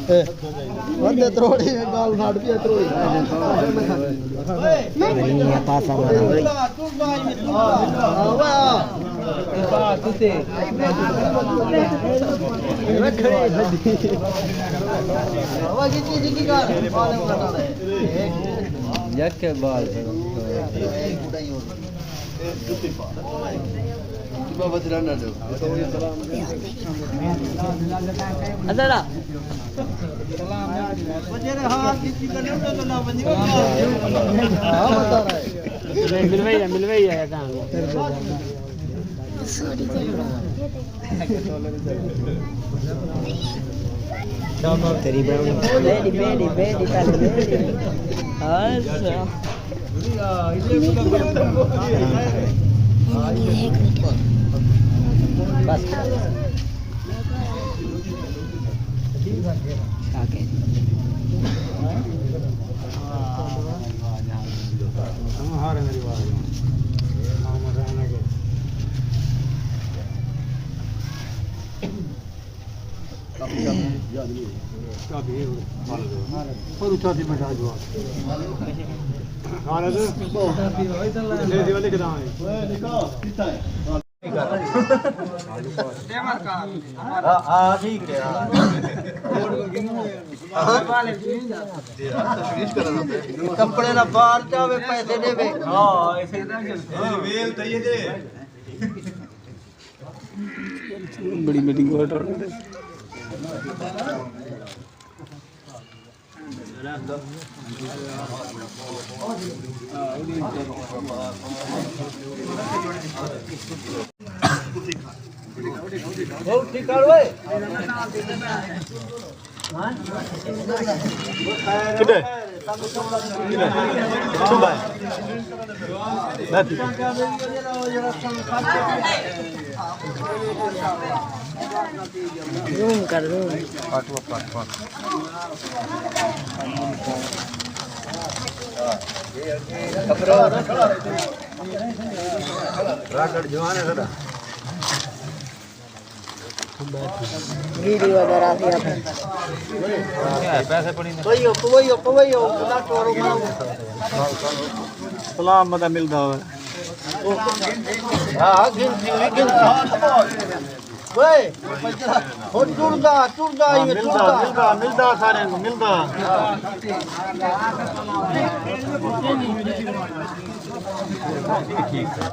बंदे त्रोड़ी गाल फाड़ भी त्रोड़ी नहीं पासा मारा के बाल मिलवे ही है तेरी बेटी बस कपड़े ना बाहर जावे पैसे देवे बड़ी मीटिंग ठीक कर वे किधर सुबह रूम कर रूम राकड़ जवान है सदा वीडियो वगैरह भी आता है पैसे पड़ी पवैयो ना टोरो सलाम मदा मिलदा है हां गिनती वे हो टुरदा ये मिलदा सारे को मिलदा